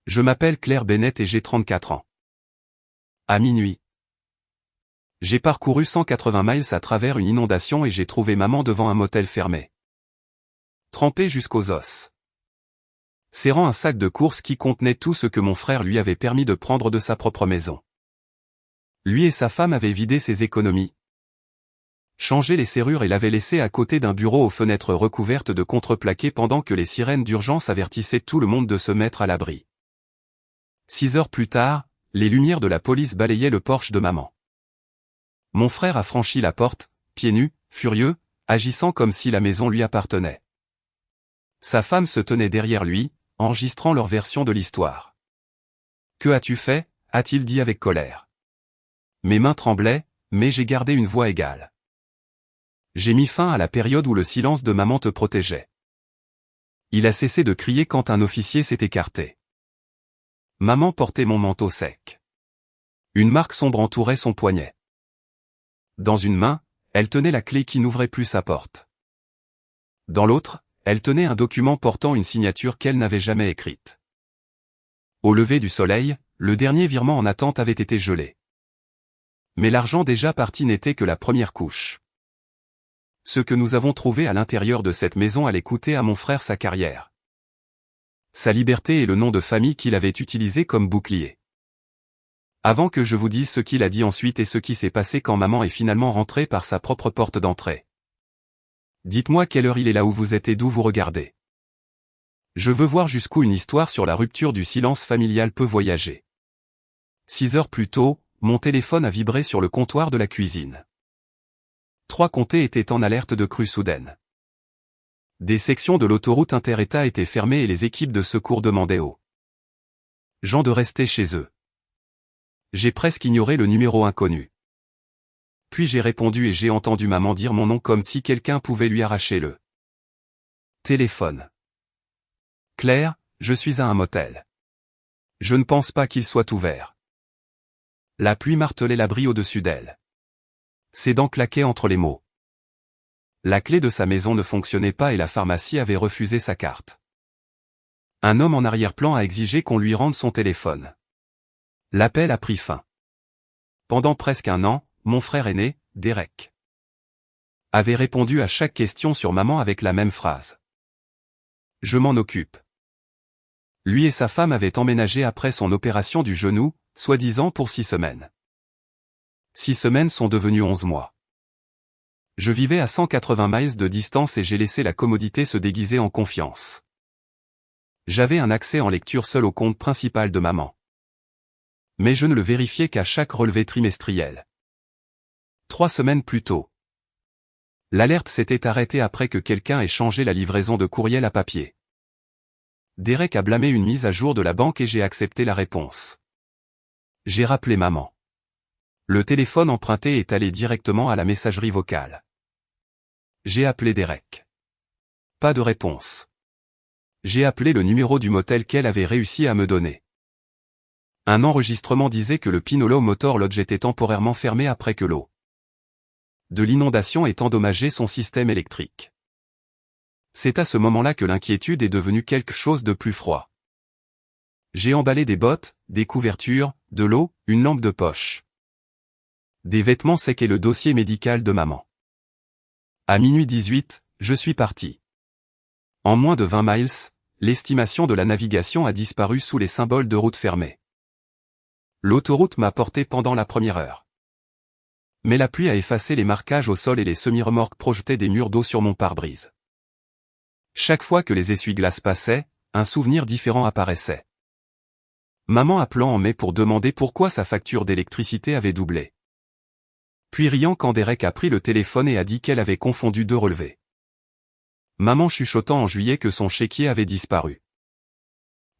Je m'appelle Claire Bennett et j'ai 34 ans. À minuit. J'ai parcouru 180 miles à travers une inondation et j'ai trouvé maman devant un motel fermé. Trempée jusqu'aux os. Serrant un sac de courses qui contenait tout ce que mon frère lui avait permis de prendre de sa propre maison. Lui et sa femme avaient vidé ses économies, changé les serrures et l'avaient laissé à côté d'un bureau aux fenêtres recouvertes de contreplaqué pendant que les sirènes d'urgence avertissaient tout le monde de se mettre à l'abri. 6 heures plus tard, les lumières de la police balayaient le porche de maman. Mon frère a franchi la porte, pieds nus, furieux, agissant comme si la maison lui appartenait. Sa femme se tenait derrière lui, enregistrant leur version de l'histoire. « Que as-tu fait » a-t-il dit avec colère. Mes mains tremblaient, mais j'ai gardé une voix égale. J'ai mis fin à la période où le silence de maman te protégeait. Il a cessé de crier quand un officier s'est écarté. Maman portait mon manteau sec. Une marque sombre entourait son poignet. Dans une main, elle tenait la clé qui n'ouvrait plus sa porte. Dans l'autre, elle tenait un document portant une signature qu'elle n'avait jamais écrite. Au lever du soleil, le dernier virement en attente avait été gelé. Mais l'argent déjà parti n'était que la première couche. Ce que nous avons trouvé à l'intérieur de cette maison allait coûter à mon frère sa carrière, sa liberté et le nom de famille qu'il avait utilisé comme bouclier. Avant que je vous dise ce qu'il a dit ensuite et ce qui s'est passé quand maman est finalement rentrée par sa propre porte d'entrée. Dites-moi quelle heure il est là où vous êtes et d'où vous regardez. Je veux voir jusqu'où une histoire sur la rupture du silence familial peut voyager. 6 heures plus tôt, mon téléphone a vibré sur le comptoir de la cuisine. 3 comtés étaient en alerte de crue soudaine. Des sections de l'autoroute inter-État étaient fermées et les équipes de secours demandaient aux gens de rester chez eux. J'ai presque ignoré le numéro inconnu. Puis j'ai répondu et j'ai entendu maman dire mon nom comme si quelqu'un pouvait lui arracher le téléphone. Claire, je suis à un motel. Je ne pense pas qu'il soit ouvert. La pluie martelait l'abri au-dessus d'elle. Ses dents claquaient entre les mots. La clé de sa maison ne fonctionnait pas et la pharmacie avait refusé sa carte. Un homme en arrière-plan a exigé qu'on lui rende son téléphone. L'appel a pris fin. Pendant presque un an, mon frère aîné, Derek, avait répondu à chaque question sur maman avec la même phrase. Je m'en occupe. Lui et sa femme avaient emménagé après son opération du genou, soi-disant pour 6 semaines. 6 semaines sont devenues 11 mois. Je vivais à 180 miles de distance et j'ai laissé la commodité se déguiser en confiance. J'avais un accès en lecture seul au compte principal de maman. Mais je ne le vérifiais qu'à chaque relevé trimestriel. 3 semaines plus tôt. L'alerte s'était arrêtée après que quelqu'un ait changé la livraison de courriel à papier. Derek a blâmé une mise à jour de la banque et j'ai accepté la réponse. J'ai rappelé maman. Le téléphone emprunté est allé directement à la messagerie vocale. J'ai appelé Derek. Pas de réponse. J'ai appelé le numéro du motel qu'elle avait réussi à me donner. Un enregistrement disait que le Pinolo Motor Lodge était temporairement fermé après que l'eau de l'inondation ait endommagé son système électrique. C'est à ce moment-là que l'inquiétude est devenue quelque chose de plus froid. J'ai emballé des bottes, des couvertures, de l'eau, une lampe de poche, des vêtements secs et le dossier médical de maman. À minuit 18, je suis parti. En moins de 20 miles, l'estimation de la navigation a disparu sous les symboles de route fermée. L'autoroute m'a porté pendant la première heure. Mais la pluie a effacé les marquages au sol et les semi-remorques projetaient des murs d'eau sur mon pare-brise. Chaque fois que les essuie-glaces passaient, un souvenir différent apparaissait. Maman appelant en mai pour demander pourquoi sa facture d'électricité avait doublé. Puis riant quand Derek a pris le téléphone et a dit qu'elle avait confondu 2 relevés. Maman chuchotant en juillet que son chéquier avait disparu.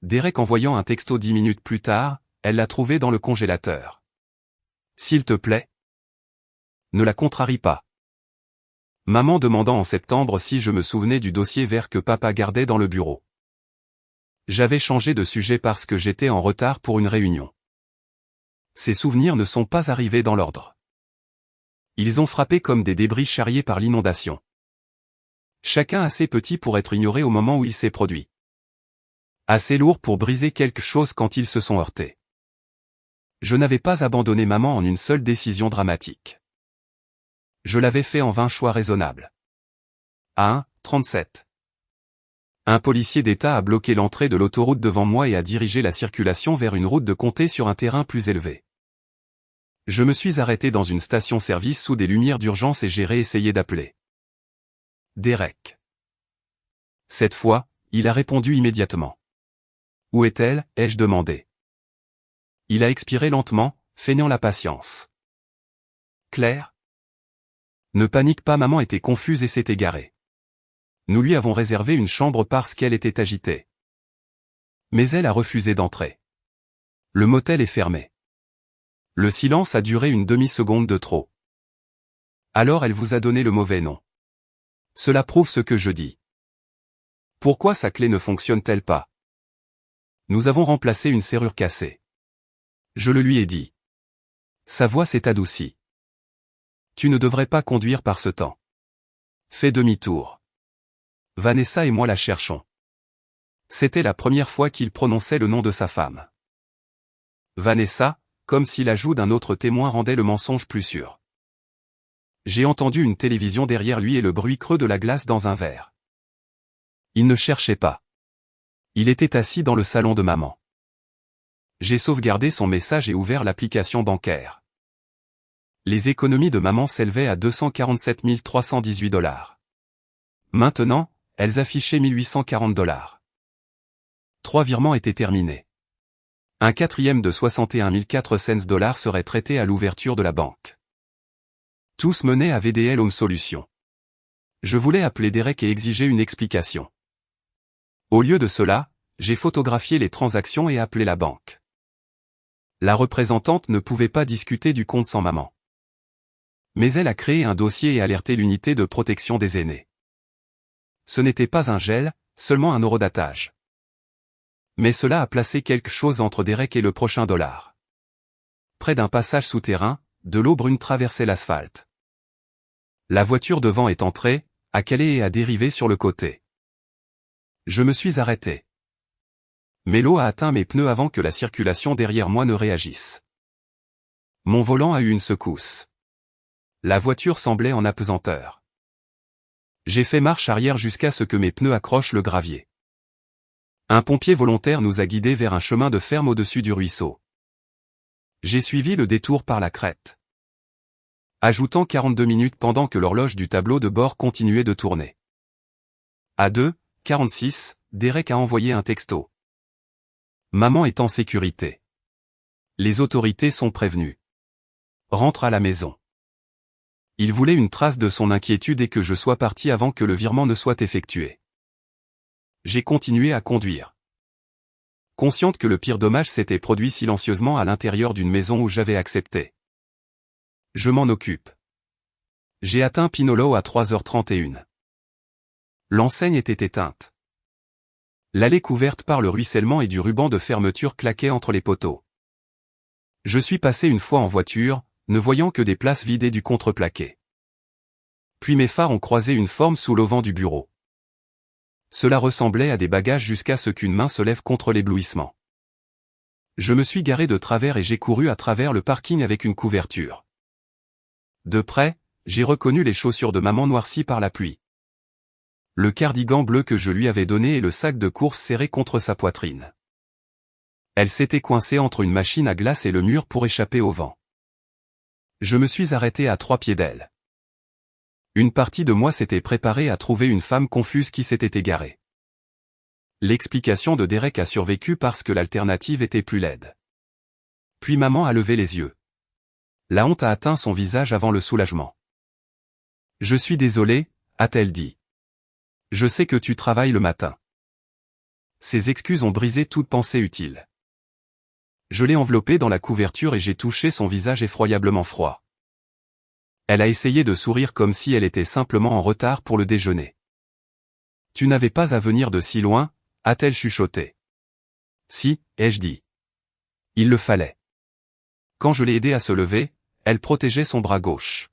Derek envoyant un texto 10 minutes plus tard, elle l'a trouvé dans le congélateur. S'il te plaît, ne la contrarie pas. Maman demandant en septembre si je me souvenais du dossier vert que papa gardait dans le bureau. J'avais changé de sujet parce que j'étais en retard pour une réunion. Ces souvenirs ne sont pas arrivés dans l'ordre. Ils ont frappé comme des débris charriés par l'inondation. Chacun assez petit pour être ignoré au moment où il s'est produit. Assez lourd pour briser quelque chose quand ils se sont heurtés. Je n'avais pas abandonné maman en une seule décision dramatique. Je l'avais fait en 20 choix raisonnables. À 1:37. Un policier d'État a bloqué l'entrée de l'autoroute devant moi et a dirigé la circulation vers une route de comté sur un terrain plus élevé. Je me suis arrêté dans une station-service sous des lumières d'urgence et j'ai réessayé d'appeler Derek. Cette fois, il a répondu immédiatement. Où est-elle, ai-je demandé. Il a expiré lentement, feignant la patience. Claire? Ne panique pas, maman était confuse et s'est égarée. Nous lui avons réservé une chambre parce qu'elle était agitée. Mais elle a refusé d'entrer. Le motel est fermé. Le silence a duré une demi-seconde de trop. Alors elle vous a donné le mauvais nom. Cela prouve ce que je dis. Pourquoi sa clé ne fonctionne-t-elle pas? Nous avons remplacé une serrure cassée. Je le lui ai dit. Sa voix s'est adoucie. Tu ne devrais pas conduire par ce temps. Fais demi-tour. Vanessa et moi la cherchons. C'était la première fois qu'il prononçait le nom de sa femme. Vanessa, comme si l'ajout d'un autre témoin rendait le mensonge plus sûr. J'ai entendu une télévision derrière lui et le bruit creux de la glace dans un verre. Il ne cherchait pas. Il était assis dans le salon de maman. J'ai sauvegardé son message et ouvert l'application bancaire. Les économies de maman s'élevaient à 247 318 $. Maintenant, elles affichaient 1840 $. 3 virements étaient terminés. Un quatrième de 61 400 $ serait traité à l'ouverture de la banque. Tous menaient à VDL Home Solutions. Je voulais appeler Derek et exiger une explication. Au lieu de cela, j'ai photographié les transactions et appelé la banque. La représentante ne pouvait pas discuter du compte sans maman. Mais elle a créé un dossier et alerté l'unité de protection des aînés. Ce n'était pas un gel, seulement un horodatage. Mais cela a placé quelque chose entre Derek et le prochain dollar. Près d'un passage souterrain, de l'eau brune traversait l'asphalte. La voiture devant est entrée, a calé et a dérivé sur le côté. Je me suis arrêté. Mais l'eau a atteint mes pneus avant que la circulation derrière moi ne réagisse. Mon volant a eu une secousse. La voiture semblait en apesanteur. J'ai fait marche arrière jusqu'à ce que mes pneus accrochent le gravier. Un pompier volontaire nous a guidés vers un chemin de ferme au-dessus du ruisseau. J'ai suivi le détour par la crête. Ajoutant 42 minutes pendant que l'horloge du tableau de bord continuait de tourner. À 2:46, Derek a envoyé un texto. Maman est en sécurité. Les autorités sont prévenues. Rentre à la maison. Il voulait une trace de son inquiétude et que je sois parti avant que le virement ne soit effectué. J'ai continué à conduire. Consciente que le pire dommage s'était produit silencieusement à l'intérieur d'une maison où j'avais accepté. Je m'en occupe. J'ai atteint Pinolo à 3h31. L'enseigne était éteinte. L'allée couverte par le ruissellement et du ruban de fermeture claquait entre les poteaux. Je suis passé une fois en voiture, ne voyant que des places vidées du contreplaqué. Puis mes phares ont croisé une forme sous l'auvent du bureau. Cela ressemblait à des bagages jusqu'à ce qu'une main se lève contre l'éblouissement. Je me suis garé de travers et j'ai couru à travers le parking avec une couverture. De près, j'ai reconnu les chaussures de maman noircies par la pluie. Le cardigan bleu que je lui avais donné et le sac de course serré contre sa poitrine. Elle s'était coincée entre une machine à glace et le mur pour échapper au vent. Je me suis arrêté à 3 pieds d'elle. Une partie de moi s'était préparée à trouver une femme confuse qui s'était égarée. L'explication de Derek a survécu parce que l'alternative était plus laide. Puis maman a levé les yeux. La honte a atteint son visage avant le soulagement. « Je suis désolée », a-t-elle dit. « Je sais que tu travailles le matin. » Ces excuses ont brisé toute pensée utile. Je l'ai enveloppée dans la couverture et j'ai touché son visage effroyablement froid. Elle a essayé de sourire comme si elle était simplement en retard pour le déjeuner. « Tu n'avais pas à venir de si loin », a-t-elle chuchoté. « Si », ai-je dit. Il le fallait. Quand je l'ai aidée à se lever, elle protégeait son bras gauche.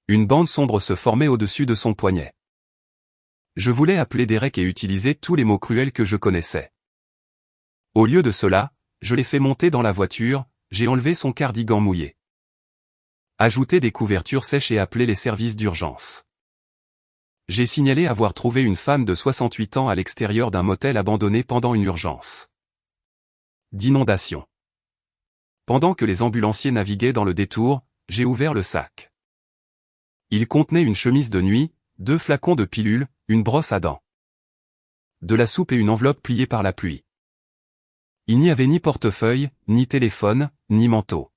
Une bande sombre se formait au-dessus de son poignet. Je voulais appeler Derek et utiliser tous les mots cruels que je connaissais. Au lieu de cela, je l'ai fait monter dans la voiture, j'ai enlevé son cardigan mouillé. Ajouté des couvertures sèches et appelé les services d'urgence. J'ai signalé avoir trouvé une femme de 68 ans à l'extérieur d'un motel abandonné pendant une urgence d'inondation. Pendant que les ambulanciers naviguaient dans le détour, j'ai ouvert le sac. Il contenait une chemise de nuit, 2 flacons de pilules, une brosse à dents, de la soupe et une enveloppe pliée par la pluie. Il n'y avait ni portefeuille, ni téléphone, ni manteau.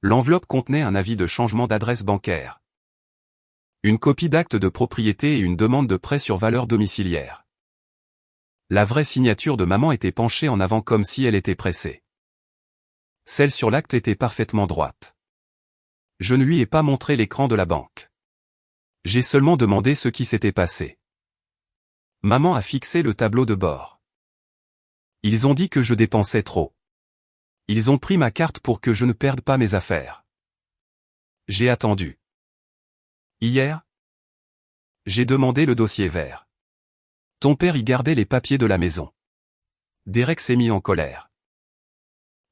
L'enveloppe contenait un avis de changement d'adresse bancaire, une copie d'acte de propriété et une demande de prêt sur valeur domiciliaire. La vraie signature de maman était penchée en avant comme si elle était pressée. Celle sur l'acte était parfaitement droite. Je ne lui ai pas montré l'écran de la banque. J'ai seulement demandé ce qui s'était passé. Maman a fixé le tableau de bord. Ils ont dit que je dépensais trop. Ils ont pris ma carte pour que je ne perde pas mes affaires. J'ai attendu. Hier, j'ai demandé le dossier vert. Ton père y gardait les papiers de la maison. Derek s'est mis en colère.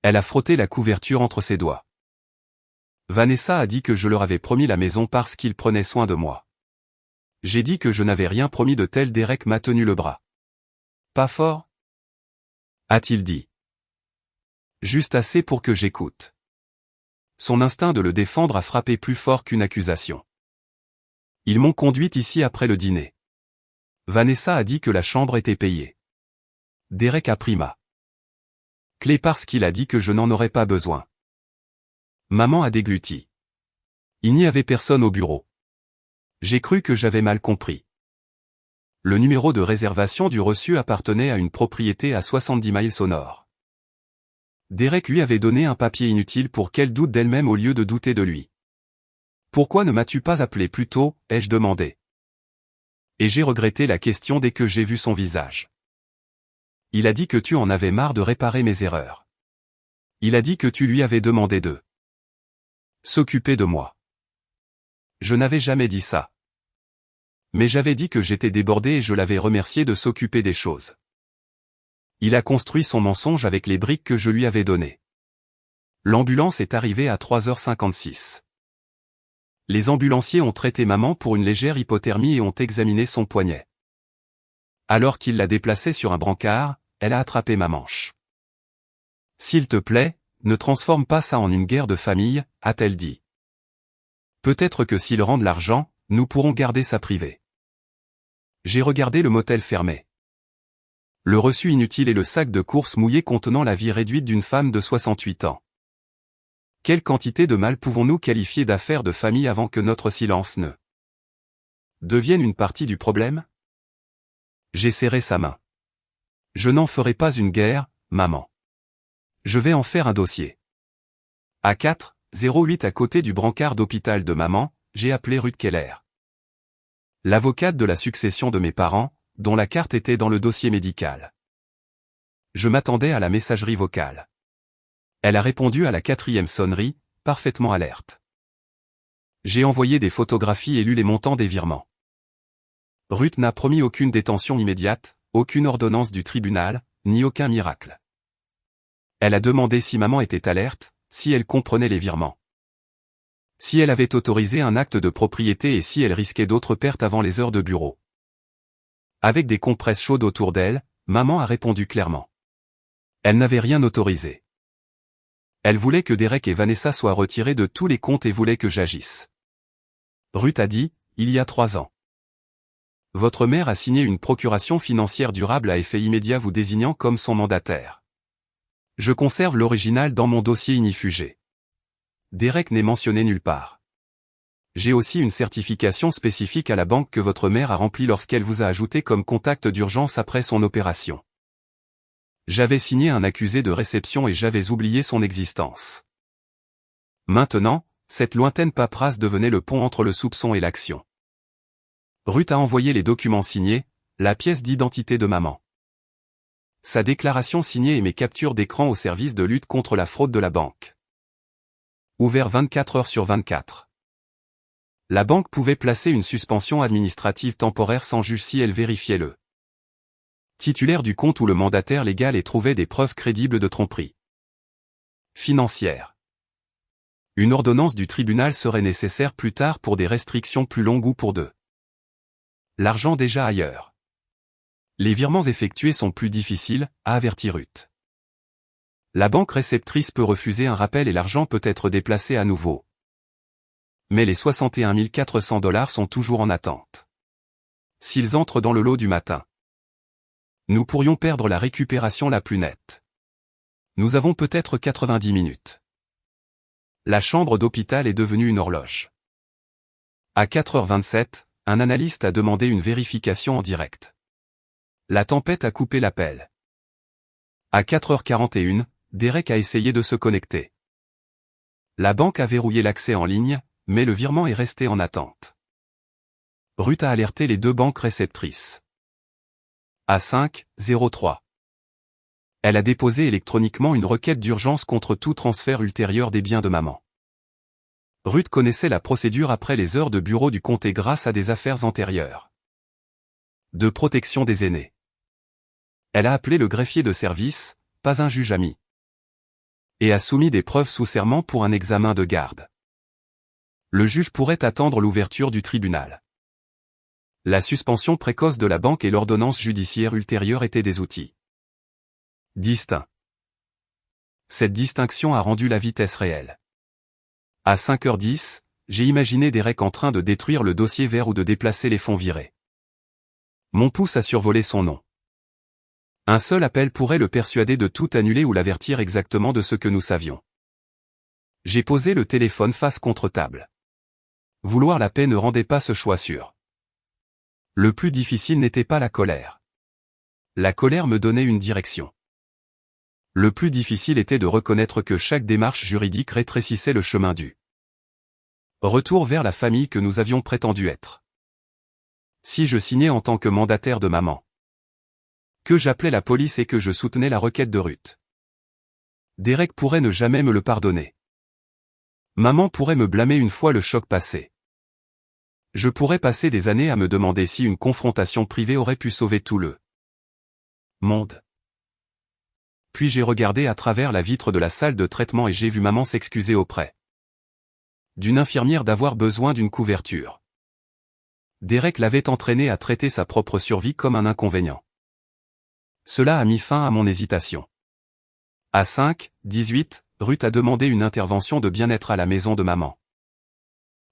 Elle a frotté la couverture entre ses doigts. Vanessa a dit que je leur avais promis la maison parce qu'ils prenaient soin de moi. J'ai dit que je n'avais rien promis de tel. Derek m'a tenu le bras. Pas fort? A-t-il dit. Juste assez pour que j'écoute. Son instinct de le défendre a frappé plus fort qu'une accusation. Ils m'ont conduite ici après le dîner. Vanessa a dit que la chambre était payée. Derek a pris ma clé parce qu'il a dit que je n'en aurais pas besoin. Maman a dégluti. Il n'y avait personne au bureau. J'ai cru que j'avais mal compris. Le numéro de réservation du reçu appartenait à une propriété à 70 miles au nord. Derek lui avait donné un papier inutile pour qu'elle doute d'elle-même au lieu de douter de lui. Pourquoi ne m'as-tu pas appelé plus tôt, ai-je demandé. Et j'ai regretté la question dès que j'ai vu son visage. Il a dit que tu en avais marre de réparer mes erreurs. Il a dit que tu lui avais demandé de s'occuper de moi. Je n'avais jamais dit ça. Mais j'avais dit que j'étais débordé et je l'avais remercié de s'occuper des choses. Il a construit son mensonge avec les briques que je lui avais données. L'ambulance est arrivée à 3h56. Les ambulanciers ont traité maman pour une légère hypothermie et ont examiné son poignet. Alors qu'il la déplaçait sur un brancard, elle a attrapé ma manche. S'il te plaît, ne transforme pas ça en une guerre de famille, a-t-elle dit. Peut-être que s'ils rendent l'argent, nous pourrons garder ça privé. J'ai regardé le motel fermé. Le reçu inutile et le sac de courses mouillé contenant la vie réduite d'une femme de 68 ans. Quelle quantité de mal pouvons-nous qualifier d'affaires de famille avant que notre silence ne devienne une partie du problème? J'ai serré sa main. Je n'en ferai pas une guerre, maman. Je vais en faire un dossier. À 4:08 à côté du brancard d'hôpital de maman, j'ai appelé Ruth Keller. L'avocate de la succession de mes parents, dont la carte était dans le dossier médical. Je m'attendais à la messagerie vocale. Elle a répondu à la 4e sonnerie, parfaitement alerte. J'ai envoyé des photographies et lu les montants des virements. Ruth n'a promis aucune détention immédiate, aucune ordonnance du tribunal, ni aucun miracle. Elle a demandé si maman était alerte, si elle comprenait les virements. Si elle avait autorisé un acte de propriété et si elle risquait d'autres pertes avant les heures de bureau. Avec des compresses chaudes autour d'elle, maman a répondu clairement. Elle n'avait rien autorisé. Elle voulait que Derek et Vanessa soient retirés de tous les comptes et voulait que j'agisse. Ruth a dit, il y a 3 ans. Votre mère a signé une procuration financière durable à effet immédiat vous désignant comme son mandataire. Je conserve l'original dans mon dossier inifugé. Derek n'est mentionné nulle part. J'ai aussi une certification spécifique à la banque que votre mère a remplie lorsqu'elle vous a ajouté comme contact d'urgence après son opération. J'avais signé un accusé de réception et j'avais oublié son existence. Maintenant, cette lointaine paperasse devenait le pont entre le soupçon et l'action. Ruth a envoyé les documents signés, la pièce d'identité de maman. Sa déclaration signée et mes captures d'écran au service de lutte contre la fraude de la banque. Ouvert 24 heures sur 24. La banque pouvait placer une suspension administrative temporaire sans juge si elle vérifiait le Titulaire du compte où le mandataire légal ait trouvé des preuves crédibles de tromperie financière. Une ordonnance du tribunal serait nécessaire plus tard pour des restrictions plus longues ou pour l'argent déjà ailleurs. Les virements effectués sont plus difficiles, a averti Ruth. La banque réceptrice peut refuser un rappel et l'argent peut être déplacé à nouveau. Mais les 61 400 $ sont toujours en attente. S'ils entrent dans le lot du matin, nous pourrions perdre la récupération la plus nette. Nous avons peut-être 90 minutes. La chambre d'hôpital est devenue une horloge. À 4h27, un analyste a demandé une vérification en direct. La tempête a coupé l'appel. À 4h41, Derek a essayé de se connecter. La banque a verrouillé l'accès en ligne, mais le virement est resté en attente. Ruth a alerté les deux banques réceptrices. À 5h03. Elle a déposé électroniquement une requête d'urgence contre tout transfert ultérieur des biens de maman. Ruth connaissait la procédure après les heures de bureau du comté grâce à des affaires antérieures de protection des aînés. Elle a appelé le greffier de service, pas un juge ami, et a soumis des preuves sous serment pour un examen de garde. Le juge pourrait attendre l'ouverture du tribunal. La suspension précoce de la banque et l'ordonnance judiciaire ultérieure étaient des outils distincts. Cette distinction a rendu la vitesse réelle. À 5h10, j'ai imaginé Derek en train de détruire le dossier vert ou de déplacer les fonds virés. Mon pouce a survolé son nom. Un seul appel pourrait le persuader de tout annuler ou l'avertir exactement de ce que nous savions. J'ai posé le téléphone face contre table. Vouloir la paix ne rendait pas ce choix sûr. Le plus difficile n'était pas la colère. La colère me donnait une direction. Le plus difficile était de reconnaître que chaque démarche juridique rétrécissait le chemin du retour vers la famille que nous avions prétendu être. Si je signais en tant que mandataire de maman, que j'appelais la police et que je soutenais la requête de Ruth, Derek pourrait ne jamais me le pardonner. Maman pourrait me blâmer une fois le choc passé. Je pourrais passer des années à me demander si une confrontation privée aurait pu sauver tout le monde. Puis j'ai regardé à travers la vitre de la salle de traitement et j'ai vu maman s'excuser auprès d'une infirmière d'avoir besoin d'une couverture. Derek l'avait entraîné à traiter sa propre survie comme un inconvénient. Cela a mis fin à mon hésitation. À 5h18, Ruth a demandé une intervention de bien-être à la maison de maman,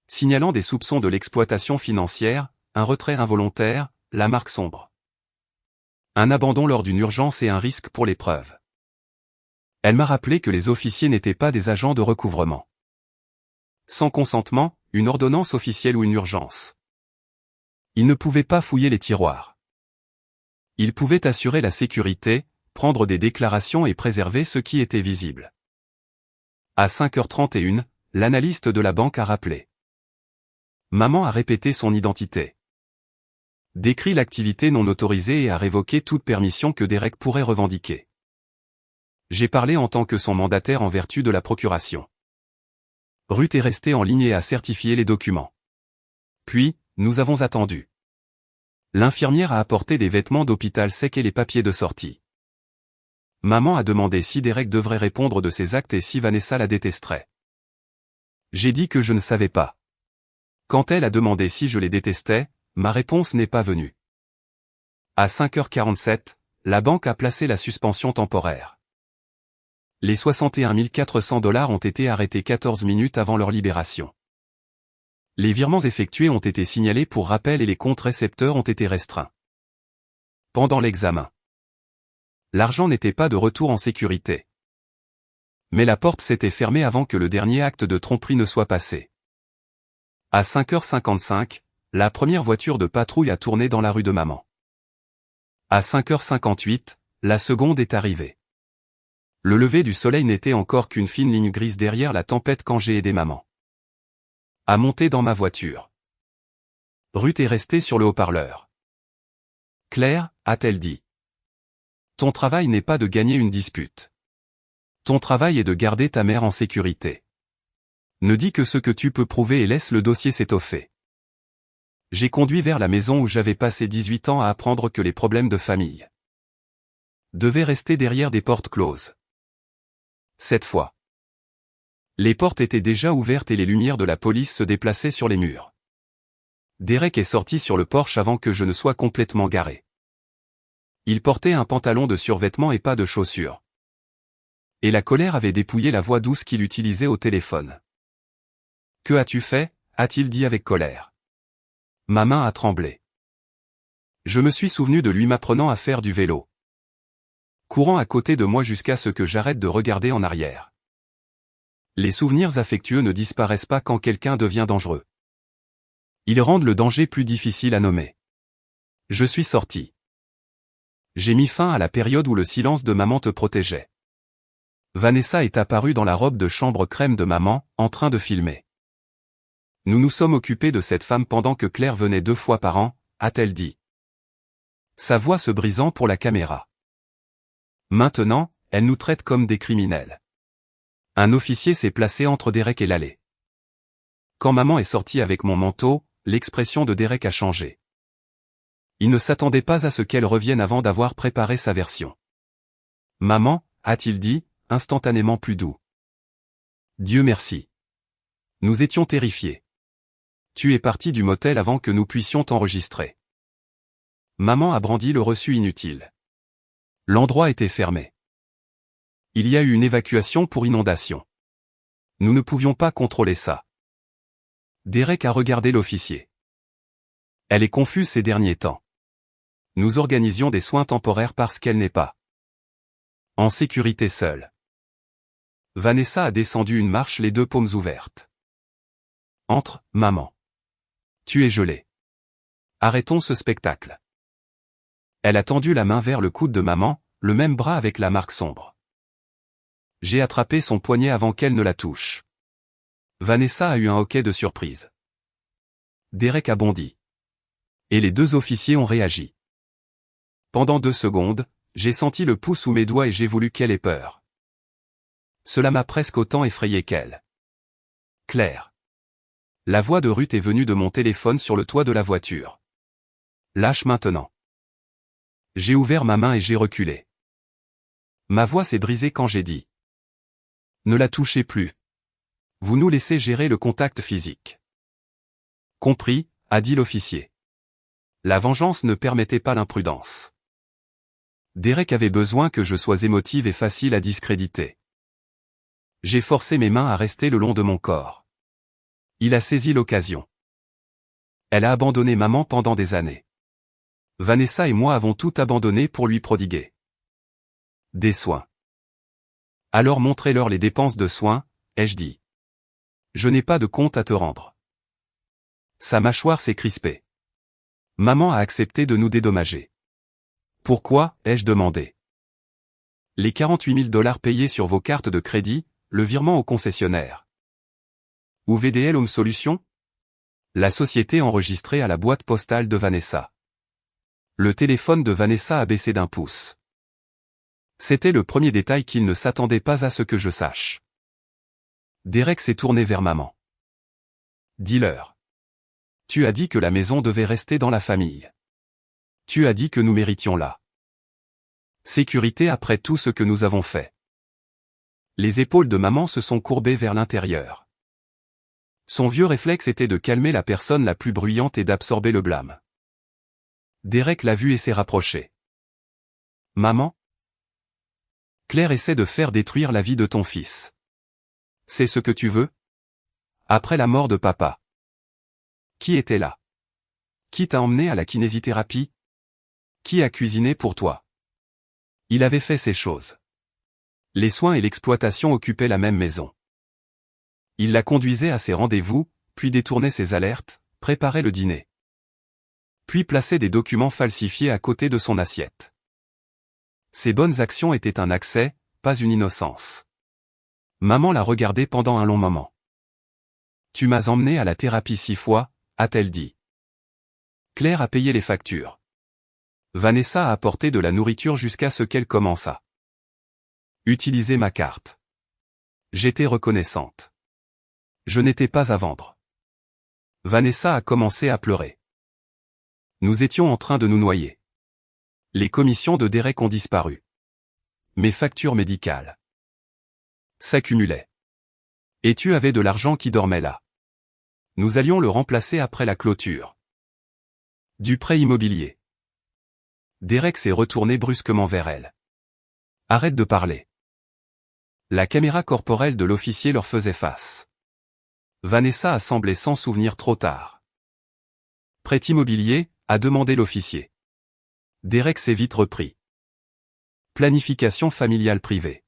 signalant des soupçons de l'exploitation financière, un retrait involontaire, la marque sombre, un abandon lors d'une urgence et un risque pour l'épreuve. Elle m'a rappelé que les officiers n'étaient pas des agents de recouvrement. Sans consentement, une ordonnance officielle ou une urgence, ils ne pouvaient pas fouiller les tiroirs. Ils pouvaient assurer la sécurité, prendre des déclarations et préserver ce qui était visible. À 5h31, l'analyste de la banque a rappelé. Maman a répété son identité, décrit l'activité non autorisée et a révoqué toute permission que Derek pourrait revendiquer. J'ai parlé en tant que son mandataire en vertu de la procuration. Ruth est restée en ligne et a certifié les documents. Puis, nous avons attendu. L'infirmière a apporté des vêtements d'hôpital secs et les papiers de sortie. Maman a demandé si Derek devrait répondre de ses actes et si Vanessa la détesterait. J'ai dit que je ne savais pas. Quand elle a demandé si je les détestais, ma réponse n'est pas venue. À 5h47, la banque a placé la suspension temporaire. Les 61 400 $ ont été arrêtés 14 minutes avant leur libération. Les virements effectués ont été signalés pour rappel et les comptes récepteurs ont été restreints. Pendant l'examen, l'argent n'était pas de retour en sécurité. Mais la porte s'était fermée avant que le dernier acte de tromperie ne soit passé. À 5h55, la première voiture de patrouille a tourné dans la rue de maman. À 5h58, la seconde est arrivée. Le lever du soleil n'était encore qu'une fine ligne grise derrière la tempête quand j'ai aidé maman à monter dans ma voiture. Ruth est restée sur le haut-parleur. Claire, a-t-elle dit. Ton travail n'est pas de gagner une dispute. Ton travail est de garder ta mère en sécurité. Ne dis que ce que tu peux prouver et laisse le dossier s'étoffer. J'ai conduit vers la maison où j'avais passé 18 ans à apprendre que les problèmes de famille devait rester derrière des portes closes. Cette fois, les portes étaient déjà ouvertes et les lumières de la police se déplaçaient sur les murs. Derek est sorti sur le porche avant que je ne sois complètement garé. Il portait un pantalon de survêtement et pas de chaussures. Et la colère avait dépouillé la voix douce qu'il utilisait au téléphone. « Que as-tu fait » a-t-il dit avec colère. Ma main a tremblé. Je me suis souvenu de lui m'apprenant à faire du vélo. Courant à côté de moi jusqu'à ce que j'arrête de regarder en arrière. Les souvenirs affectueux ne disparaissent pas quand quelqu'un devient dangereux. Ils rendent le danger plus difficile à nommer. Je suis sorti. J'ai mis fin à la période où le silence de maman te protégeait. Vanessa est apparue dans la robe de chambre crème de maman, en train de filmer. Nous nous sommes occupés de cette femme pendant que Claire venait 2 fois par an, a-t-elle dit. Sa voix se brisant pour la caméra. Maintenant, elle nous traite comme des criminels. Un officier s'est placé entre Derek et l'allée. Quand maman est sortie avec mon manteau, l'expression de Derek a changé. Il ne s'attendait pas à ce qu'elle revienne avant d'avoir préparé sa version. Maman, a-t-il dit, instantanément plus doux. Dieu merci. Nous étions terrifiés. Tu es parti du motel avant que nous puissions t'enregistrer. Maman a brandi le reçu inutile. L'endroit était fermé. Il y a eu une évacuation pour inondation. Nous ne pouvions pas contrôler ça. Derek a regardé l'officier. Elle est confuse ces derniers temps. Nous organisions des soins temporaires parce qu'elle n'est pas en sécurité seule. Vanessa a descendu une marche les 2 paumes ouvertes. Entre, maman. Tu es gelée. Arrêtons ce spectacle. Elle a tendu la main vers le coude de maman, le même bras avec la marque sombre. J'ai attrapé son poignet avant qu'elle ne la touche. Vanessa a eu un hoquet de surprise. Derek a bondi. Et les 2 officiers ont réagi. Pendant 2 secondes, j'ai senti le pouce sous mes doigts et j'ai voulu qu'elle ait peur. Cela m'a presque autant effrayé qu'elle. Claire. La voix de Ruth est venue de mon téléphone sur le toit de la voiture. Lâche maintenant. J'ai ouvert ma main et j'ai reculé. Ma voix s'est brisée quand j'ai dit. Ne la touchez plus. Vous nous laissez gérer le contact physique. Compris, a dit l'officier. La vengeance ne permettait pas l'imprudence. Derek avait besoin que je sois émotive et facile à discréditer. J'ai forcé mes mains à rester le long de mon corps. Il a saisi l'occasion. Elle a abandonné maman pendant des années. Vanessa et moi avons tout abandonné pour lui prodiguer des soins. Alors montrez-leur les dépenses de soins, ai-je dit. Je n'ai pas de compte à te rendre. Sa mâchoire s'est crispée. Maman a accepté de nous dédommager. Pourquoi, ai-je demandé. Les 48 000 $ payés sur vos cartes de crédit, le virement au concessionnaire. Ou VDL Home Solutions? La société enregistrée à la boîte postale de Vanessa. Le téléphone de Vanessa a baissé d'1 pouce. C'était le premier détail qu'il ne s'attendait pas à ce que je sache. Derek s'est tourné vers maman. Dis-leur. Tu as dit que la maison devait rester dans la famille. Tu as dit que nous méritions la sécurité après tout ce que nous avons fait. Les épaules de maman se sont courbées vers l'intérieur. Son vieux réflexe était de calmer la personne la plus bruyante et d'absorber le blâme. Derek l'a vu et s'est rapproché. Maman? Claire essaie de faire détruire la vie de ton fils. C'est ce que tu veux? Après la mort de papa. Qui était là? Qui t'a emmené à la kinésithérapie? Qui a cuisiné pour toi? Il avait fait ces choses. Les soins et l'exploitation occupaient la même maison. Il la conduisait à ses rendez-vous, puis détournait ses alertes, préparait le dîner. Puis plaçait des documents falsifiés à côté de son assiette. Ses bonnes actions étaient un accès, pas une innocence. Maman l'a regardé pendant un long moment. Tu m'as emmené à la thérapie 6 fois, a-t-elle dit. Claire a payé les factures. Vanessa a apporté de la nourriture jusqu'à ce qu'elle commence à utiliser ma carte. J'étais reconnaissante. Je n'étais pas à vendre. Vanessa a commencé à pleurer. Nous étions en train de nous noyer. Les commissions de Derek ont disparu. Mes factures médicales s'accumulaient. Et tu avais de l'argent qui dormait là. Nous allions le remplacer après la clôture du prêt immobilier. Derek s'est retourné brusquement vers elle. Arrête de parler. La caméra corporelle de l'officier leur faisait face. Vanessa a semblé s'en souvenir trop tard. Prêt immobilier, a demandé l'officier. Derek s'est vite repris. Planification familiale privée.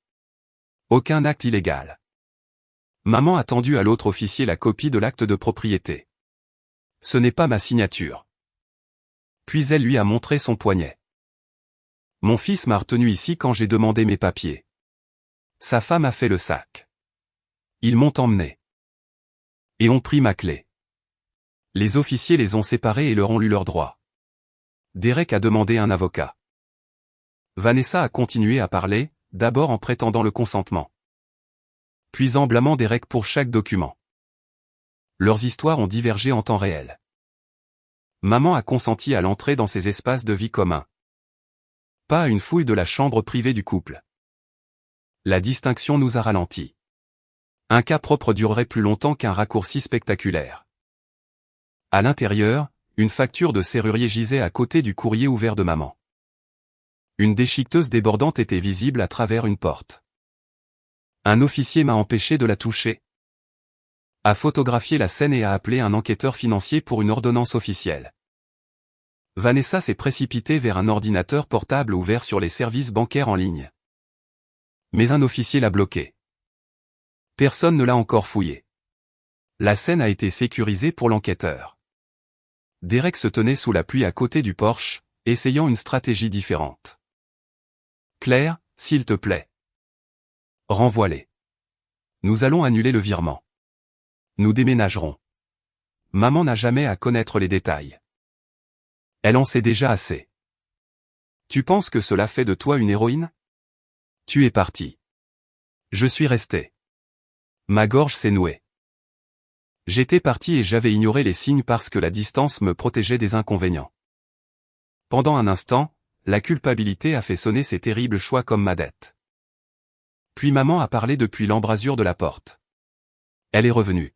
Aucun acte illégal. Maman a tendu à l'autre officier la copie de l'acte de propriété. Ce n'est pas ma signature. Puis elle lui a montré son poignet. Mon fils m'a retenu ici quand j'ai demandé mes papiers. Sa femme a fait le sac. Ils m'ont emmené. Et ont pris ma clé. Les officiers les ont séparés et leur ont lu leurs droits. Derek a demandé un avocat. Vanessa a continué à parler, d'abord en prétendant le consentement. Puis en blâmant Derek pour chaque document. Leurs histoires ont divergé en temps réel. Maman a consenti à l'entrée dans ses espaces de vie communs. Pas à une fouille de la chambre privée du couple. La distinction nous a ralentis. Un cas propre durerait plus longtemps qu'un raccourci spectaculaire. À l'intérieur, une facture de serrurier gisait à côté du courrier ouvert de maman. Une déchiqueteuse débordante était visible à travers une porte. Un officier m'a empêché de la toucher. A photographié la scène et a appelé un enquêteur financier pour une ordonnance officielle. Vanessa s'est précipitée vers un ordinateur portable ouvert sur les services bancaires en ligne. Mais un officier l'a bloqué. Personne ne l'a encore fouillé. La scène a été sécurisée pour l'enquêteur. Derek se tenait sous la pluie à côté du porche, essayant une stratégie différente. Claire, s'il te plaît. Renvoie-les. Nous allons annuler le virement. Nous déménagerons. Maman n'a jamais à connaître les détails. Elle en sait déjà assez. Tu penses que cela fait de toi une héroïne? Tu es parti. Je suis resté. Ma gorge s'est nouée. J'étais parti et j'avais ignoré les signes parce que la distance me protégeait des inconvénients. Pendant un instant, la culpabilité a fait sonner ces terribles choix comme ma dette. Puis maman a parlé depuis l'embrasure de la porte. Elle est revenue.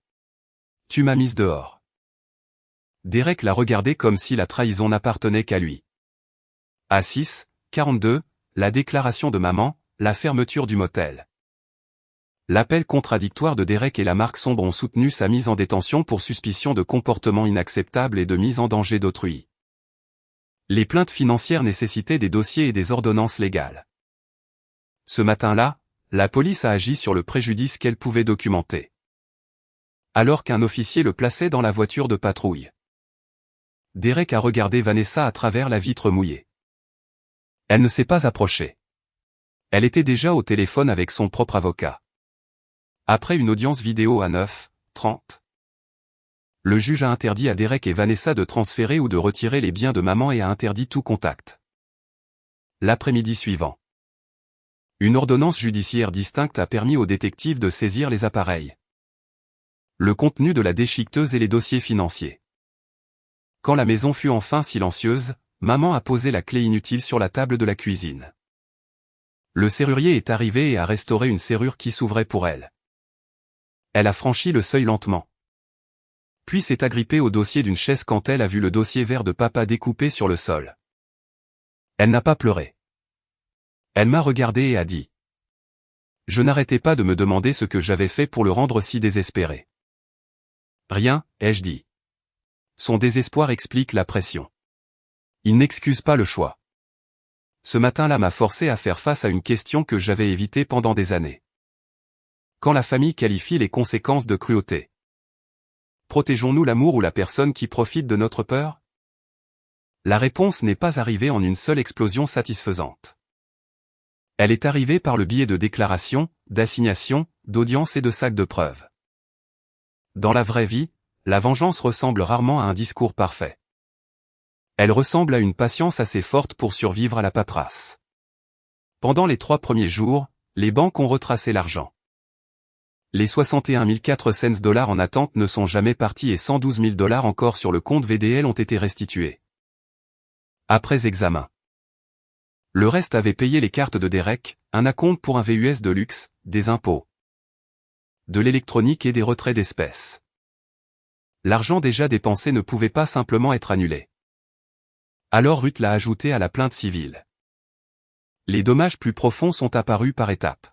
Tu m'as mise dehors. Derek l'a regardé comme si la trahison n'appartenait qu'à lui. À 6:42, la déclaration de maman, la fermeture du motel. L'appel contradictoire de Derek et la marque sombre ont soutenu sa mise en détention pour suspicion de comportement inacceptable et de mise en danger d'autrui. Les plaintes financières nécessitaient des dossiers et des ordonnances légales. Ce matin-là, la police a agi sur le préjudice qu'elle pouvait documenter. Alors qu'un officier le plaçait dans la voiture de patrouille. Derek a regardé Vanessa à travers la vitre mouillée. Elle ne s'est pas approchée. Elle était déjà au téléphone avec son propre avocat. Après une audience vidéo à 9:30, le juge a interdit à Derek et Vanessa de transférer ou de retirer les biens de maman et a interdit tout contact. L'après-midi suivant, une ordonnance judiciaire distincte a permis aux détectives de saisir les appareils, le contenu de la déchiqueteuse et les dossiers financiers. Quand la maison fut enfin silencieuse, maman a posé la clé inutile sur la table de la cuisine. Le serrurier est arrivé et a restauré une serrure qui s'ouvrait pour elle. Elle a franchi le seuil lentement. Puis s'est agrippée au dossier d'une chaise quand elle a vu le dossier vert de papa découpé sur le sol. Elle n'a pas pleuré. Elle m'a regardé et a dit. Je n'arrêtais pas de me demander ce que j'avais fait pour le rendre si désespéré. Rien, ai-je dit. Son désespoir explique la pression. Il n'excuse pas le choix. Ce matin-là m'a forcé à faire face à une question que j'avais évitée pendant des années. Quand la famille qualifie les conséquences de cruauté. Protégeons-nous l'amour ou la personne qui profite de notre peur? La réponse n'est pas arrivée en une seule explosion satisfaisante. Elle est arrivée par le biais de déclarations, d'assignations, d'audiences et de sacs de preuves. Dans la vraie vie, la vengeance ressemble rarement à un discours parfait. Elle ressemble à une patience assez forte pour survivre à la paperasse. Pendant les 3 premiers jours, les banques ont retracé l'argent. Les 61 400 $ en attente ne sont jamais partis et 112 000 $ encore sur le compte VDL ont été restitués. Après examen. Le reste avait payé les cartes de Derek, un acompte pour un VUS de luxe, des impôts, de l'électronique et des retraits d'espèces. L'argent déjà dépensé ne pouvait pas simplement être annulé. Alors Ruth l'a ajouté à la plainte civile. Les dommages plus profonds sont apparus par étapes.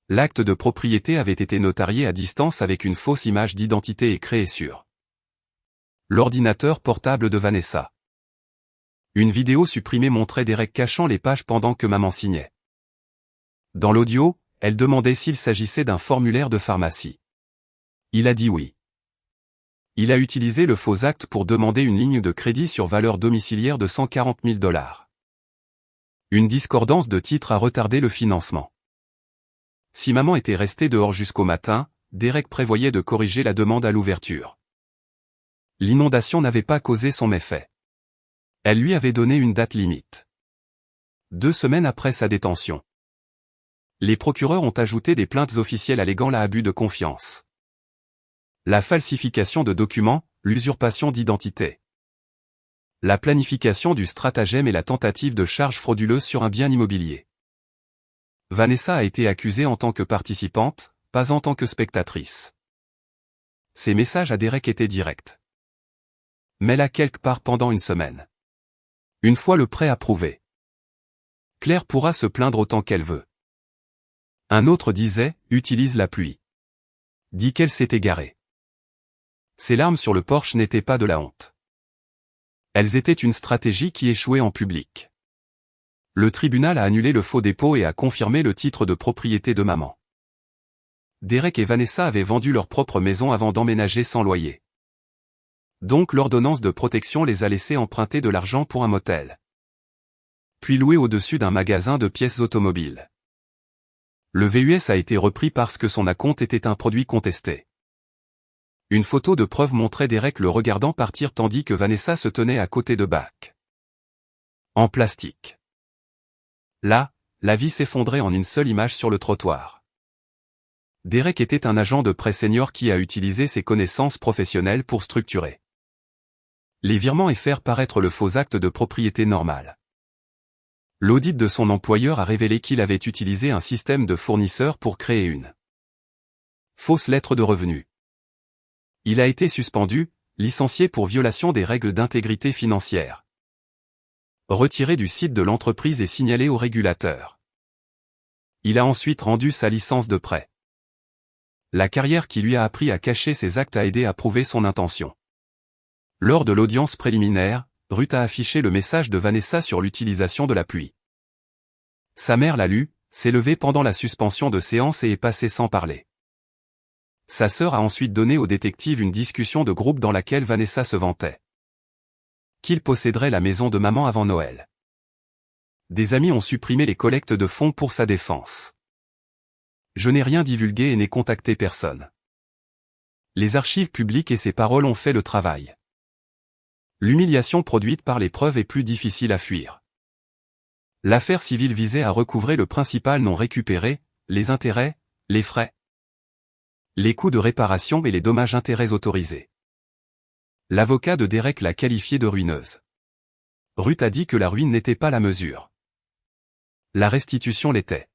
L'acte de propriété avait été notarié à distance avec une fausse image d'identité et créée sur l'ordinateur portable de Vanessa. Une vidéo supprimée montrait Derek cachant les pages pendant que maman signait. Dans l'audio, elle demandait s'il s'agissait d'un formulaire de pharmacie. Il a dit oui. Il a utilisé le faux acte pour demander une ligne de crédit sur valeur domiciliaire de 140 000 $. Une discordance de titres a retardé le financement. Si maman était restée dehors jusqu'au matin, Derek prévoyait de corriger la demande à l'ouverture. L'inondation n'avait pas causé son méfait. Elle lui avait donné une date limite. 2 semaines après sa détention. Les procureurs ont ajouté des plaintes officielles alléguant l'abus de confiance, la falsification de documents, l'usurpation d'identité, la planification du stratagème et la tentative de charge frauduleuse sur un bien immobilier. Vanessa a été accusée en tant que participante, pas en tant que spectatrice. Ses messages à Derek étaient directs. Mets-la quelque part pendant une semaine. Une fois le prêt approuvé, Claire pourra se plaindre autant qu'elle veut. Un autre disait, utilise la pluie. Dis qu'elle s'est égarée. Ses larmes sur le porche n'étaient pas de la honte. Elles étaient une stratégie qui échouait en public. Le tribunal a annulé le faux dépôt et a confirmé le titre de propriété de maman. Derek et Vanessa avaient vendu leur propre maison avant d'emménager sans loyer. Donc l'ordonnance de protection les a laissés emprunter de l'argent pour un motel. Puis louer au-dessus d'un magasin de pièces automobiles. Le VUS a été repris parce que son acompte était un produit contesté. Une photo de preuve montrait Derek le regardant partir tandis que Vanessa se tenait à côté de bacs en plastique. Là, la vie s'effondrait en une seule image sur le trottoir. Derek était un agent de prêt senior qui a utilisé ses connaissances professionnelles pour structurer les virements et faire paraître le faux acte de propriété normal. L'audit de son employeur a révélé qu'il avait utilisé un système de fournisseur pour créer une fausse lettre de revenus. Il a été suspendu, licencié pour violation des règles d'intégrité financière, retiré du site de l'entreprise et signalé au régulateur. Il a ensuite rendu sa licence de prêt. La carrière qui lui a appris à cacher ses actes a aidé à prouver son intention. Lors de l'audience préliminaire, Ruth a affiché le message de Vanessa sur l'utilisation de la pluie. Sa mère l'a lu, s'est levée pendant la suspension de séance et est passée sans parler. Sa sœur a ensuite donné au détective une discussion de groupe dans laquelle Vanessa se vantait qu'il posséderait la maison de maman avant Noël. Des amis ont supprimé les collectes de fonds pour sa défense. Je n'ai rien divulgué et n'ai contacté personne. Les archives publiques et ses paroles ont fait le travail. L'humiliation produite par les preuves est plus difficile à fuir. L'affaire civile visait à recouvrer le principal non récupéré, les intérêts, les frais, les coûts de réparation et les dommages-intérêts autorisés. L'avocat de Derek l'a qualifiée de ruineuse. Ruth a dit que la ruine n'était pas la mesure. La restitution l'était.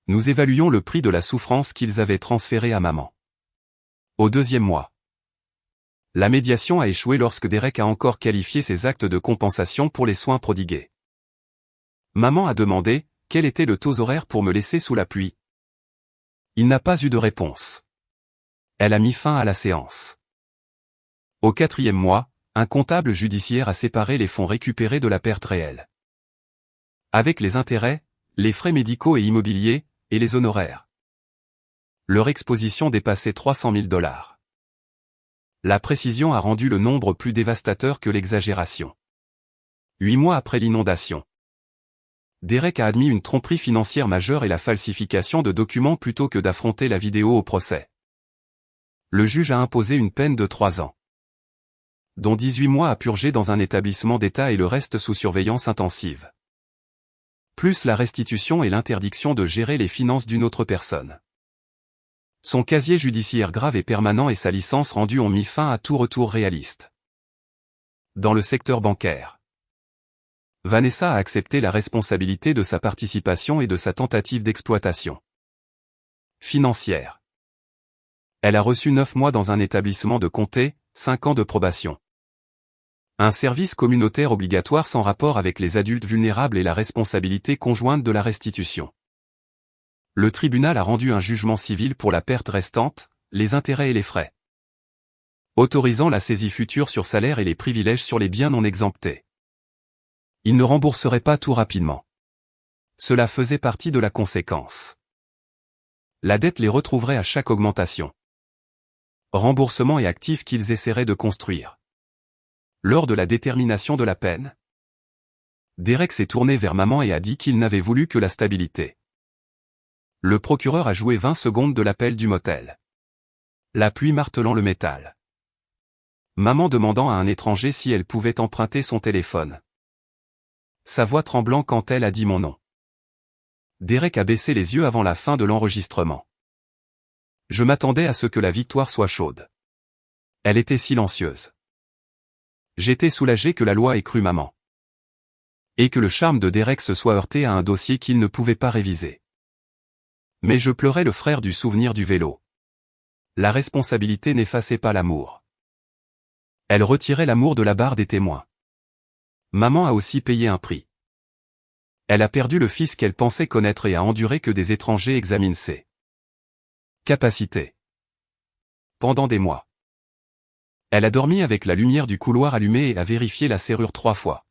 Nous évaluions le prix de la souffrance qu'ils avaient transférée à maman. Au 2e mois. La médiation a échoué lorsque Derek a encore qualifié ses actes de compensation pour les soins prodigués. Maman a demandé, quel était le taux horaire pour me laisser sous la pluie. Il n'a pas eu de réponse. Elle a mis fin à la séance. Au 4e mois, un comptable judiciaire a séparé les fonds récupérés de la perte réelle. Avec les intérêts, les frais médicaux et immobiliers, et les honoraires. Leur exposition dépassait 300 000 $. La précision a rendu le nombre plus dévastateur que l'exagération. 8 mois après l'inondation. Derek a admis une tromperie financière majeure et la falsification de documents plutôt que d'affronter la vidéo au procès. Le juge a imposé une peine de 3 ans. Dont 18 mois à purger dans un établissement d'État et le reste sous surveillance intensive. Plus la restitution et l'interdiction de gérer les finances d'une autre personne. Son casier judiciaire grave et permanent et sa licence rendue ont mis fin à tout retour réaliste. Dans le secteur bancaire. Vanessa a accepté la responsabilité de sa participation et de sa tentative d'exploitation financière. Elle a reçu 9 mois dans un établissement de comté, 5 ans de probation. Un service communautaire obligatoire sans rapport avec les adultes vulnérables et la responsabilité conjointe de la restitution. Le tribunal a rendu un jugement civil pour la perte restante, les intérêts et les frais, autorisant la saisie future sur salaire et les privilèges sur les biens non exemptés. Il ne rembourserait pas tout rapidement. Cela faisait partie de la conséquence. La dette les retrouverait à chaque augmentation. Remboursement et actifs qu'ils essaieraient de construire. Lors de la détermination de la peine, Derek s'est tourné vers maman et a dit qu'il n'avait voulu que la stabilité. Le procureur a joué 20 secondes de l'appel du motel. La pluie martelant le métal. Maman demandant à un étranger si elle pouvait emprunter son téléphone. Sa voix tremblant quand elle a dit mon nom. Derek a baissé les yeux avant la fin de l'enregistrement. Je m'attendais à ce que la victoire soit chaude. Elle était silencieuse. J'étais soulagé que la loi ait cru maman. Et que le charme de Derek se soit heurté à un dossier qu'il ne pouvait pas réviser. Mais je pleurais le frère du souvenir du vélo. La responsabilité n'effaçait pas l'amour. Elle retirait l'amour de la barre des témoins. Maman a aussi payé un prix. Elle a perdu le fils qu'elle pensait connaître et a enduré que des étrangers examinent ses capacités. Pendant des mois. Elle a dormi avec la lumière du couloir allumée et a vérifié la serrure 3 fois.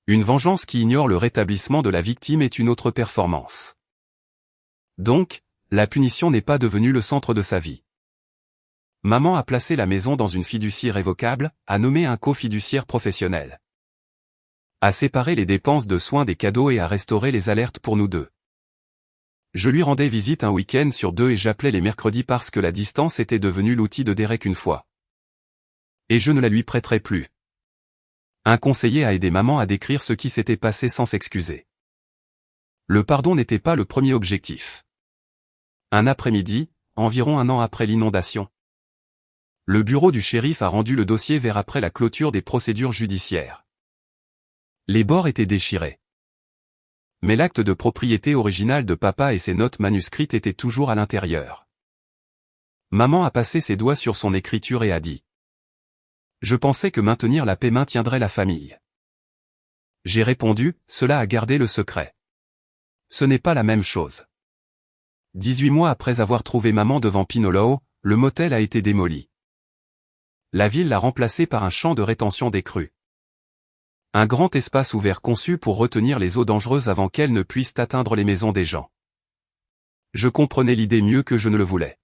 Une vengeance qui ignore le rétablissement de la victime est une autre performance. Donc, la punition n'est pas devenue le centre de sa vie. Maman a placé la maison dans une fiducie révocable, a nommé un co-fiduciaire professionnel. A séparé les dépenses de soins des cadeaux et a restauré les alertes pour nous deux. Je lui rendais visite un week-end sur 2 et j'appelais les mercredis parce que la distance était devenue l'outil de Derek une fois. Et je ne la lui prêterai plus. Un conseiller a aidé maman à décrire ce qui s'était passé sans s'excuser. Le pardon n'était pas le premier objectif. Un après-midi, environ 1 an après l'inondation, le bureau du shérif a rendu le dossier vers après la clôture des procédures judiciaires. Les bords étaient déchirés. Mais l'acte de propriété original de papa et ses notes manuscrites étaient toujours à l'intérieur. Maman a passé ses doigts sur son écriture et a dit : je pensais que maintenir la paix maintiendrait la famille. J'ai répondu, cela a gardé le secret. Ce n'est pas la même chose. 18 mois après avoir trouvé maman devant Pinoloo, le motel a été démoli. La ville l'a remplacé par un champ de rétention des crues. Un grand espace ouvert conçu pour retenir les eaux dangereuses avant qu'elles ne puissent atteindre les maisons des gens. Je comprenais l'idée mieux que je ne le voulais.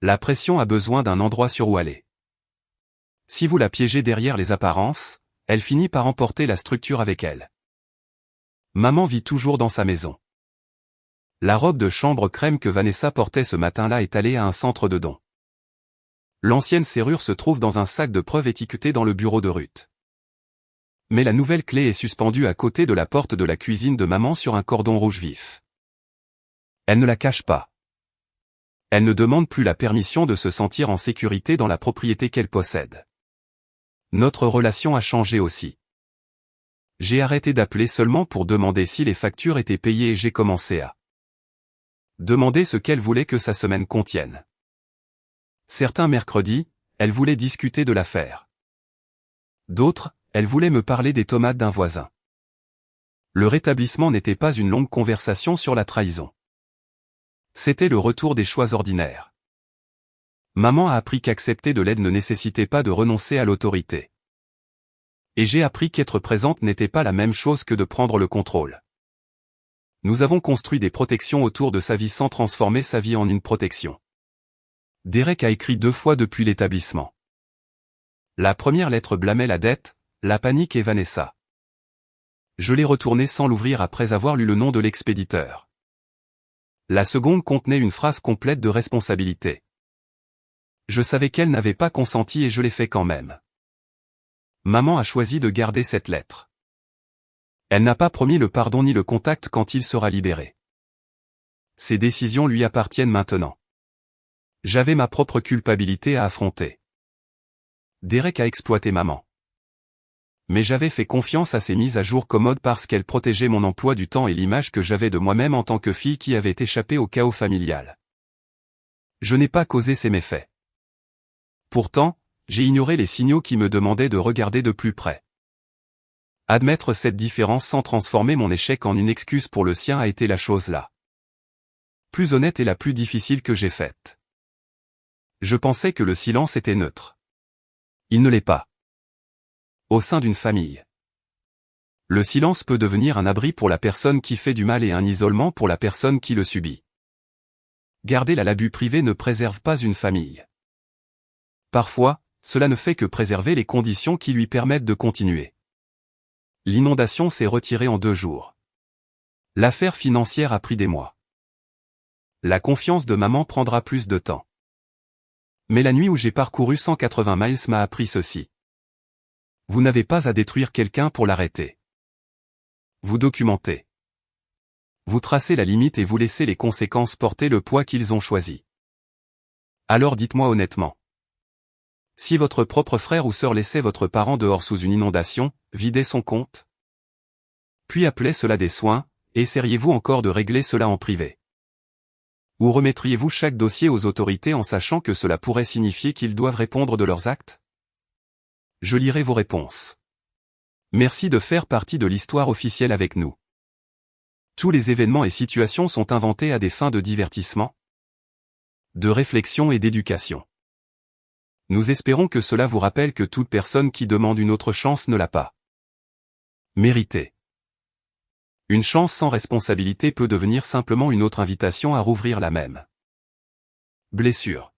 La pression a besoin d'un endroit sur où aller. Si vous la piégez derrière les apparences, elle finit par emporter la structure avec elle. Maman vit toujours dans sa maison. La robe de chambre crème que Vanessa portait ce matin-là est allée à un centre de dons. L'ancienne serrure se trouve dans un sac de preuves étiqueté dans le bureau de Ruth. Mais la nouvelle clé est suspendue à côté de la porte de la cuisine de maman sur un cordon rouge vif. Elle ne la cache pas. Elle ne demande plus la permission de se sentir en sécurité dans la propriété qu'elle possède. Notre relation a changé aussi. J'ai arrêté d'appeler seulement pour demander si les factures étaient payées et j'ai commencé à demander ce qu'elle voulait que sa semaine contienne. Certains mercredis, elle voulait discuter de l'affaire. D'autres, elle voulait me parler des tomates d'un voisin. Le rétablissement n'était pas une longue conversation sur la trahison. C'était le retour des choix ordinaires. Maman a appris qu'accepter de l'aide ne nécessitait pas de renoncer à l'autorité. Et j'ai appris qu'être présente n'était pas la même chose que de prendre le contrôle. Nous avons construit des protections autour de sa vie sans transformer sa vie en une protection. Derek a écrit 2 fois depuis l'établissement. La première lettre blâmait la dette, la panique et Vanessa. Je l'ai retournée sans l'ouvrir après avoir lu le nom de l'expéditeur. La seconde contenait une phrase complète de responsabilité. Je savais qu'elle n'avait pas consenti et je l'ai fait quand même. Maman a choisi de garder cette lettre. Elle n'a pas promis le pardon ni le contact quand il sera libéré. Ces décisions lui appartiennent maintenant. J'avais ma propre culpabilité à affronter. Derek a exploité maman. Mais j'avais fait confiance à ces mises à jour commodes parce qu'elles protégeaient mon emploi du temps et l'image que j'avais de moi-même en tant que fille qui avait échappé au chaos familial. Je n'ai pas causé ces méfaits. Pourtant, j'ai ignoré les signaux qui me demandaient de regarder de plus près. Admettre cette différence sans transformer mon échec en une excuse pour le sien a été la chose la plus honnête et la plus difficile que j'ai faite. Je pensais que le silence était neutre. Il ne l'est pas. Au sein d'une famille, le silence peut devenir un abri pour la personne qui fait du mal et un isolement pour la personne qui le subit. Garder l'abus privé ne préserve pas une famille. Parfois, cela ne fait que préserver les conditions qui lui permettent de continuer. L'inondation s'est retirée en 2 jours. L'affaire financière a pris des mois. La confiance de maman prendra plus de temps. Mais la nuit où j'ai parcouru 180 miles m'a appris ceci. Vous n'avez pas à détruire quelqu'un pour l'arrêter. Vous documentez. Vous tracez la limite et vous laissez les conséquences porter le poids qu'ils ont choisi. Alors dites-moi honnêtement. Si votre propre frère ou sœur laissait votre parent dehors sous une inondation, vidait son compte? Puis appelait cela des soins, et essaieriez-vous encore de régler cela en privé? Ou remettriez-vous chaque dossier aux autorités en sachant que cela pourrait signifier qu'ils doivent répondre de leurs actes? Je lirai vos réponses. Merci de faire partie de l'histoire officielle avec nous. Tous les événements et situations sont inventés à des fins de divertissement, de réflexion et d'éducation. Nous espérons que cela vous rappelle que toute personne qui demande une autre chance ne l'a pas méritée. Une chance sans responsabilité peut devenir simplement une autre invitation à rouvrir la même blessure.